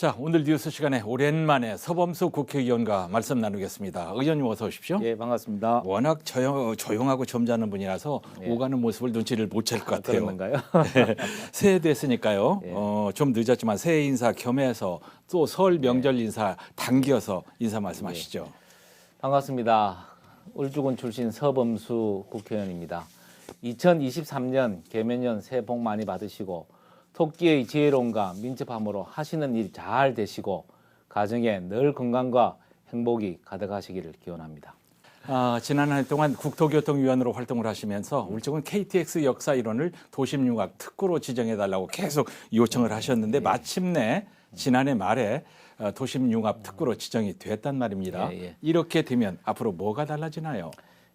자, 오늘 뉴스 시간에 오랜만에 서범수 국회의원과 말씀 나누겠습니다. 의원님 어서 오십시오. 예, 반갑습니다. 워낙 조용하고 점잖은 분이라서 예. 오가는 모습을 눈치를 못 챌 것 같아요. 그런가요? 네, 새해 됐으니까요. 예. 좀 늦었지만 새해 인사 겸해서 또 설 명절 인사 당겨서 인사 말씀하시죠. 반갑습니다. 울주군 출신 서범수 국회의원입니다. 2023년 개면년 새해 복 많이 받으시고 토끼의 지혜로움과 민첩함으로 하시는 일 잘 되시고 가정에 늘 건강과 행복이 가득하시기를 기원합니다. 지난 한 해 동안 국토교통위원으로 활동을 하시면서 울주군 KTX 역사 일원을 도심융합 특구로 지정해달라고 계속 요청을 하셨는데 마침내 지난해 말에 도심융합 특구로 지정이 됐단 말입니다. 예. 이렇게 되면 앞으로 뭐가 달라지나요?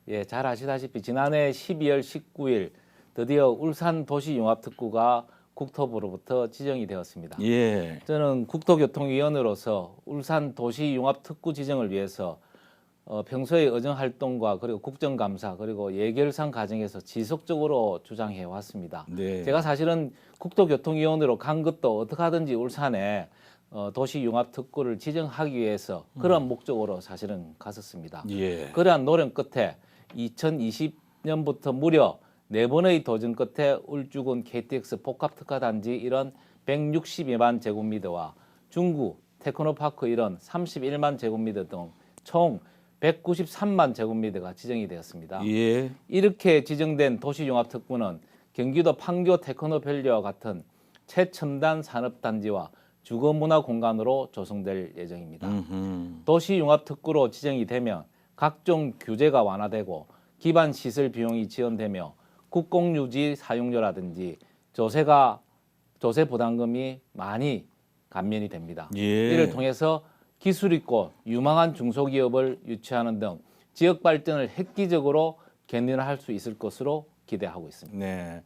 예, 잘 아시다시피 지난해 12월 19일 드디어 울산 도시융합특구가 국토부로부터 지정이 되었습니다. 예. 저는 국토교통위원으로서 울산 도시융합특구 지정을 위해서 평소의 의정활동과 그리고 국정감사 그리고 예결상 과정에서 지속적으로 주장해 왔습니다. 네. 제가 사실은 국토교통위원으로 간 것도 어떻게 하든지 울산에 도시융합특구를 지정하기 위해서 그런 목적으로 사실은 갔었습니다. 예. 그러한 노력 끝에 2020년부터 무려 4번의 도전 끝에 울주군 KTX 복합특화단지 이런 162만 제곱미터와 중구 테크노파크 이런 31만 제곱미터 등 총 193만 제곱미터가 지정이 되었습니다. 예. 이렇게 지정된 도시융합특구는 경기도 판교 테크노밸리와 같은 최첨단 산업단지와 주거문화공간으로 조성될 예정입니다. 도시융합특구로 지정이 되면 각종 규제가 완화되고 기반 시설 비용이 지원되며 국공유지 사용료라든지 조세 부담금이 많이 감면이 됩니다. 예. 이를 통해서 기술 있고 유망한 중소기업을 유치하는 등 지역 발전을 획기적으로 견인할 수 있을 것으로 기대하고 있습니다. 네.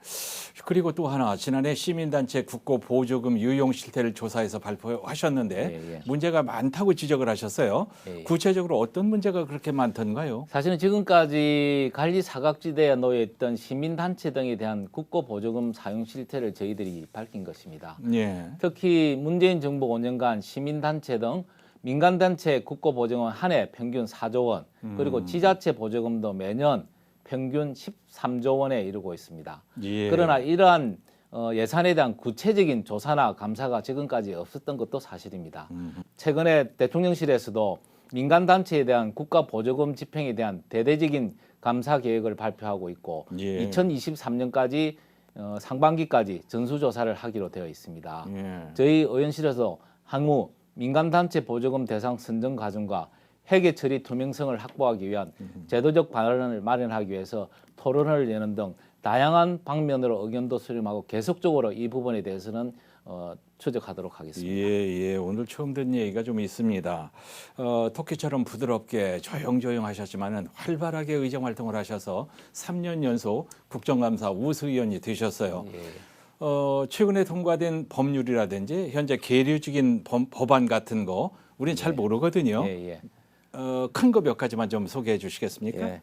그리고 또 하나 지난해 시민단체 국고 보조금 유용 실태를 조사해서 발표하셨는데 예. 문제가 많다고 지적을 하셨어요. 예. 구체적으로 어떤 문제가 그렇게 많던가요? 사실은 지금까지 관리 사각지대에 놓여 있던 시민단체 등에 대한 국고 보조금 사용 실태를 저희들이 밝힌 것입니다. 예. 특히 문재인 정부 5년간 시민단체 등 민간단체 국고 보조금은 한 해 평균 4조 원, 그리고 지자체 보조금도 매년 평균 13조 원에 이르고 있습니다. 예. 그러나 이러한 예산에 대한 구체적인 조사나 감사가 지금까지 없었던 것도 사실입니다. 최근에 대통령실에서도 민간단체에 대한 국가 보조금 집행에 대한 대대적인 감사 계획을 발표하고 있고 예. 2023년까지 상반기까지 전수조사를 하기로 되어 있습니다. 예. 저희 의원실에서 향후 민간단체 보조금 대상 선정 과정과 회계 처리 투명성을 확보하기 위한 제도적 방안을 마련하기 위해서 토론을 여는 등 다양한 방면으로 의견도 수렴하고 계속적으로 이 부분에 대해서는 추적하도록 하겠습니다. 예. 오늘 처음 듣는 얘기가 좀 있습니다. 토끼처럼 부드럽게 조용조용 하셨지만은 활발하게 의정 활동을 하셔서 3년 연속 국정감사 우수위원이 되셨어요. 예. 최근에 통과된 법률이라든지 현재 계류 중인 법안 같은 거 우리는 잘 모르거든요. 예. 큰 거 몇 가지만 좀 소개해 주시겠습니까? 예.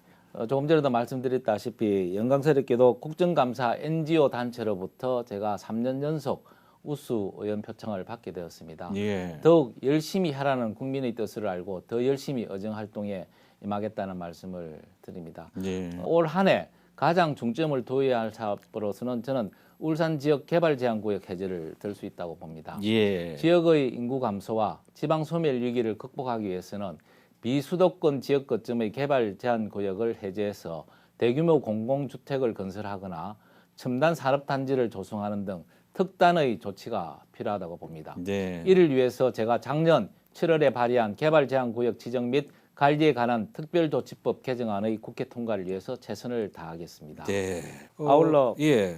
조금 전에도 말씀드렸다시피 영광스럽게도 국정감사 NGO 단체로부터 제가 3년 연속 우수 의원 표창을 받게 되었습니다. 예. 더욱 열심히 하라는 국민의 뜻을 알고 더 열심히 의정 활동에 임하겠다는 말씀을 드립니다. 예. 올 한 해 가장 중점을 둬야 할 사업으로서는 저는 울산 지역 개발 제한 구역 해제를 들 수 있다고 봅니다. 예. 지역의 인구 감소와 지방 소멸 위기를 극복하기 위해서는 비수도권 지역 거점의 개발 제한 구역을 해제해서 대규모 공공주택을 건설하거나 첨단 산업단지를 조성하는 등 특단의 조치가 필요하다고 봅니다. 네. 이를 위해서 제가 작년 7월에 발의한 개발 제한 구역 지정 및 관리에 관한 특별조치법 개정안의 국회 통과를 위해서 최선을 다하겠습니다. 네. 아울러 예.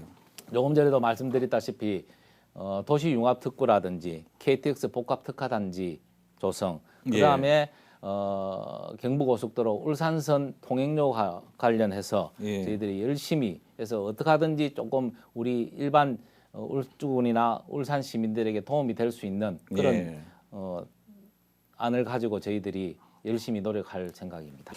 조금 전에도 말씀드렸다시피 도시융합특구라든지 KTX 복합특화단지 조성, 그다음에 경부고속도로 울산선 통행료 관련해서 예. 저희들이 열심히 해서 어떻게 하든지 조금 우리 일반 울주군이나 울산 시민들에게 도움이 될 수 있는 그런 예. 안을 가지고 저희들이 열심히 노력할 생각입니다.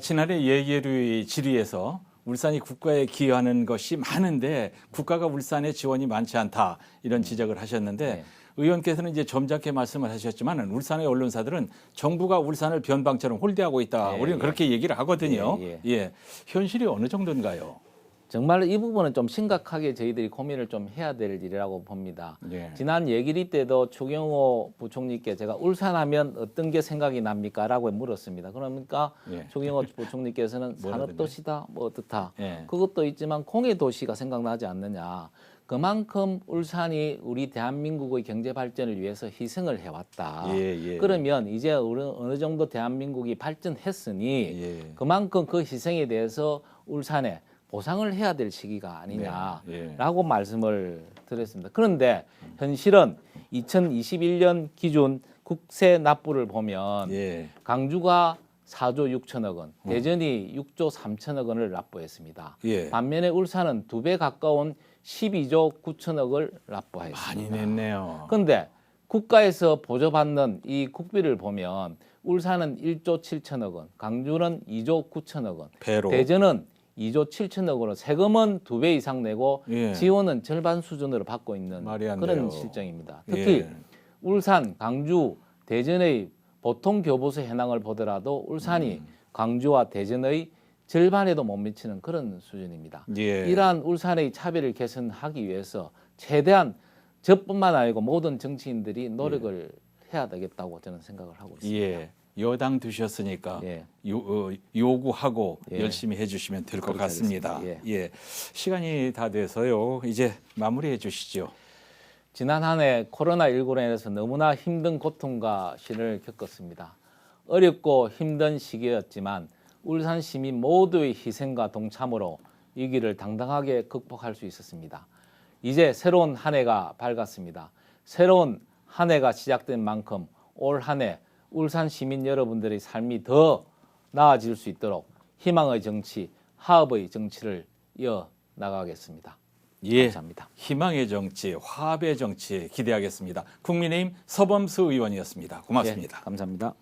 지난해 예계류의 질의에서 울산이 국가에 기여하는 것이 많은데 국가가 울산에 지원이 많지 않다 이런 지적을 하셨는데 의원께서는 이제 점잖게 말씀을 하셨지만 울산의 언론사들은 정부가 울산을 변방처럼 홀대하고 있다. 예, 우리는 그렇게 얘기를 하거든요. 예, 예. 현실이 어느 정도인가요? 정말 이 부분은 좀 심각하게 저희들이 고민을 좀 해야 될 일이라고 봅니다. 예. 지난 예길이 때도 추경호 부총리께 제가 울산하면 어떤 게 생각이 납니까? 라고 물었습니다. 그러니까 예. 추경호 부총리께서는 뭐라던가요? 산업도시다, 뭐 어떻다. 예. 그것도 있지만 공해도시가 생각나지 않느냐. 그만큼 울산이 우리 대한민국의 경제 발전을 위해서 희생을 해왔다. 예, 예. 그러면 이제 어느 정도 대한민국이 발전했으니 예. 그만큼 그 희생에 대해서 울산에 보상을 해야 될 시기가 아니냐라고 네, 말씀을 드렸습니다. 그런데 현실은 2021년 기준 국세 납부를 보면 예. 강주가 4조 6천억 원, 대전이 6조 3천억 원을 납부했습니다. 예. 반면에 울산은 2배 가까운 12조 9천억을 납부했습니다. 많이 냈네요. 그런데 국가에서 보조받는 이 국비를 보면 울산은 1조 7천억 원, 강주는 2조 9천억 원, 배로. 대전은 2조 7천억 원으로 세금은 2배 이상 내고 예. 지원은 절반 수준으로 받고 있는 말이 안 그런 돼요. 실정입니다. 특히 예. 울산, 강주, 대전의 보통 교부세 현황을 보더라도 울산이 강주와 대전의 절반에도 못 미치는 그런 수준입니다. 예. 이러한 울산의 차별을 개선하기 위해서 최대한 저뿐만 아니고 모든 정치인들이 노력을 해야 되겠다고 저는 생각을 하고 있습니다. 예. 여당 두셨으니까 예. 요구하고 예. 열심히 해주시면 될 것 그렇게 같습니다. 하겠습니다. 예. 시간이 다 돼서요. 이제 마무리해 주시죠. 지난 한 해 코로나19로 인해서 너무나 힘든 고통과 시련을 겪었습니다. 어렵고 힘든 시기였지만 울산 시민 모두의 희생과 동참으로 이 길을 당당하게 극복할 수 있었습니다. 이제 새로운 한 해가 밝았습니다. 새로운 한 해가 시작된 만큼 올 한 해 울산 시민 여러분들의 삶이 더 나아질 수 있도록 희망의 정치, 화합의 정치를 이어나가겠습니다. 예. 감사합니다. 희망의 정치, 화합의 정치 기대하겠습니다. 국민의힘 서범수 의원이었습니다. 고맙습니다. 예, 감사합니다.